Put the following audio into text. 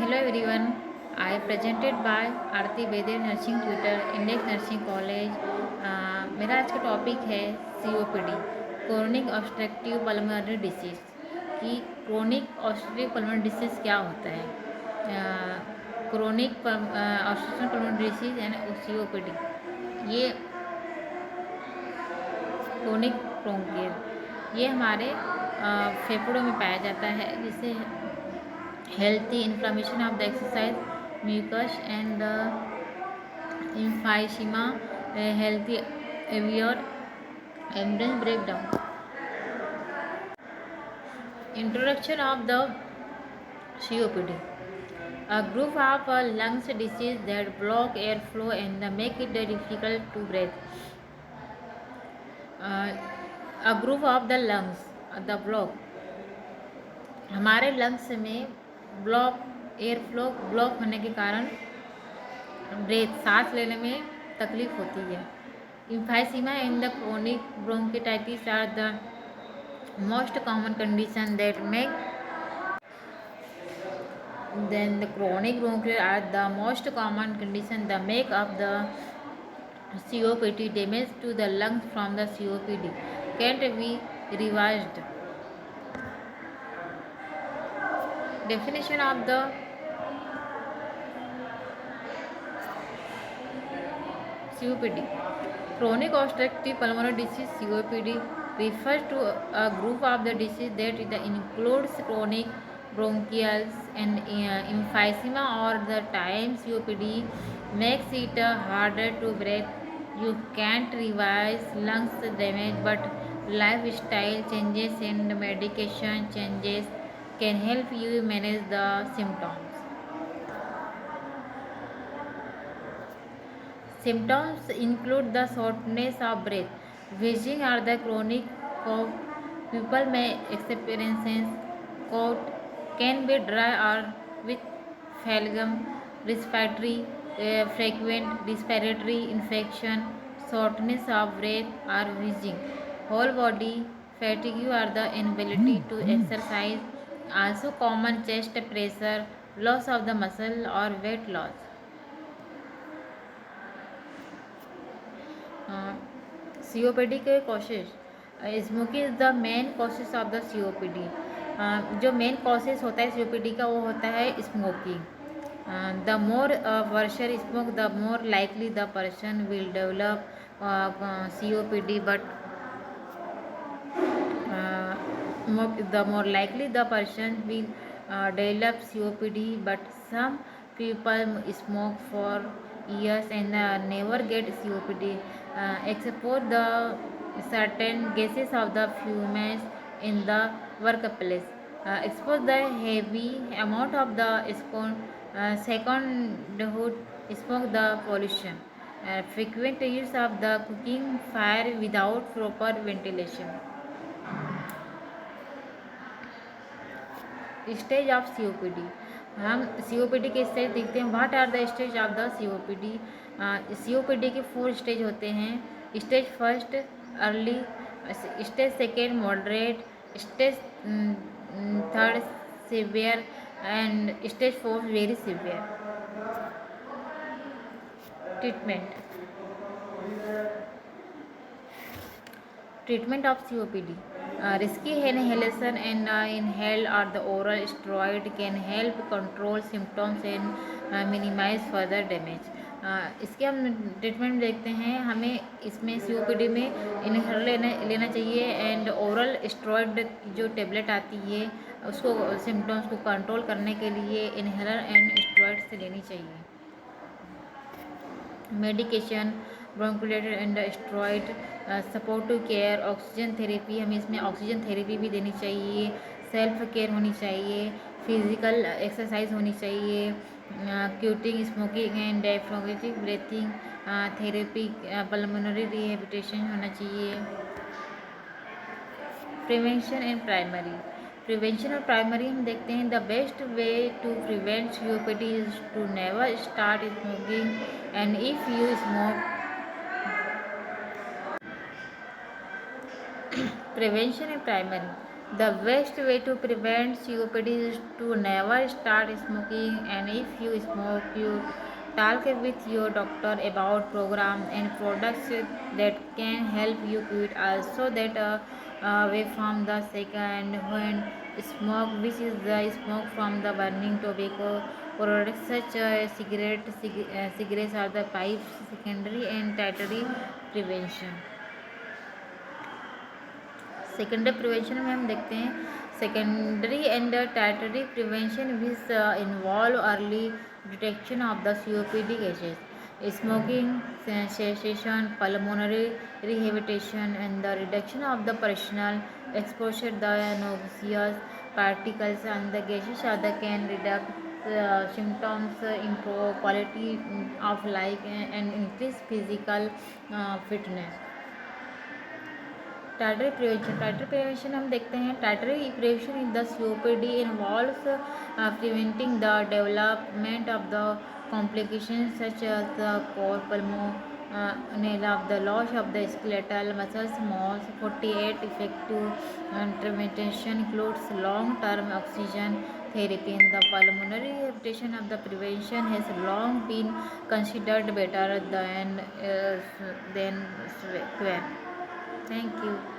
Hello everyone. I presented by Aarti Bede nursing tutor index nursing college. मेरा आज का topic है COPD, chronic obstructive pulmonary disease. कि chronic obstructive pulmonary disease क्या होता है। Chronic obstructive pulmonary disease and COPD, ये क्रोनिक ब्रोंकियल, ये हमारे फेफड़ों में पाया जाता है, जिससे healthy inflammation of the exercise mucus and the emphysema, healthy alveolar membrane breakdown. Introduction of the COPD, a group of lungs disease that block airflow and make it difficult to breathe. A group of the lungs, the block, हमारे lungs में air flow block होने के कारण सांस लेने में तकलीफ होती है। Emphysema and the chronic bronchitis are the most common condition that make then the chronic bronchitis are the most common condition that make up the COPD. Damage to the lungs from the COPD can't be reversed. Definition of the COPD. Chronic obstructive pulmonary disease (COPD) refers to a group of the disease that includes chronic bronchials and emphysema. Or the time COPD makes it harder to breathe. You can't reverse lungs damage, but lifestyle changes and medication changes can help you manage the symptoms. Symptoms include the shortness of breath, wheezing, or the chronic cough. People may experience cough, can be dry or with phlegm, respiratory, frequent respiratory infection, shortness of breath, or wheezing. Whole body fatigue or the inability to exercise. Also common chest pressure, loss of the muscle or weight loss. COPD के causes, smoking is the main causes of the COPD। जो main causes होता है COPD का वो होता है smoking. The more person smoke the more likely the person will develop COPD, but the more likely the person will develop COPD, but some people smoke for years and never get COPD, except for the certain gases of the fumes in the workplace. Expose the heavy amount of the secondhood smoke, the pollution, frequent use of the cooking fire without proper ventilation. Stage of COPD, हम COPD के stage देखते हैं। What are the stage of the COPD? COPD के 4 stage होते हैं। Stage first early, stage second moderate, stage third severe and stage 4 very severe. Treatment of COPD, risky inhalation and inhaled or the oral steroid can help control symptoms and minimize further damage. इसके हम treatment देखते हैं। हमें इसमें COPD में inhaler लेना चाहिए and oral steroid जो टेबलेट आती है उसको सिम्टम्स को कंट्रोल करने के लिए इनहेलर एंड स्टेरॉइड से लेनी चाहिए। Medication bronchodilators and steroid, supportive care, oxygen therapy, हमें इसमें ऑक्सीजन थेरेपी भी देनी चाहिए। सेल्फ केयर होनी चाहिए, फिजिकल एक्सरसाइज होनी चाहिए, quitting smoking and diaphragmatic breathing therapy, pulmonary rehabilitation होना चाहिए। प्रिवेंशन एंड प्रिवेंशन और प्राइमरी हम देखते हैं। The best way to prevent COPD is to never start smoking, and if you smoke, prevention and primary, The best way to prevent COPD is to never start smoking, and if you smoke, you talk with your doctor about program and products that can help you quit. Also, that away from the second when smoke, which is the smoke from the burning tobacco products such as cigarettes are the pipes, secondary and tertiary prevention. Secondary prevention में हम देखते हैं secondary and tertiary prevention which involve early detection of the COPD cases smoking cessation pulmonary rehabilitation and the reduction of the personal exposure the noxious particles and the gases are the can reduce symptoms improve quality of life and increase physical fitness. Tertiary prevention हम देखते हैं tertiary prevention in the COPD involves preventing the development of the complication such as the cor pulmonale of the loss of the skeletal muscles. Most 48 effective intervention includes long-term oxygen therapy, and the pulmonary rehabilitation of the prevention has long been considered better than cure. Thank you.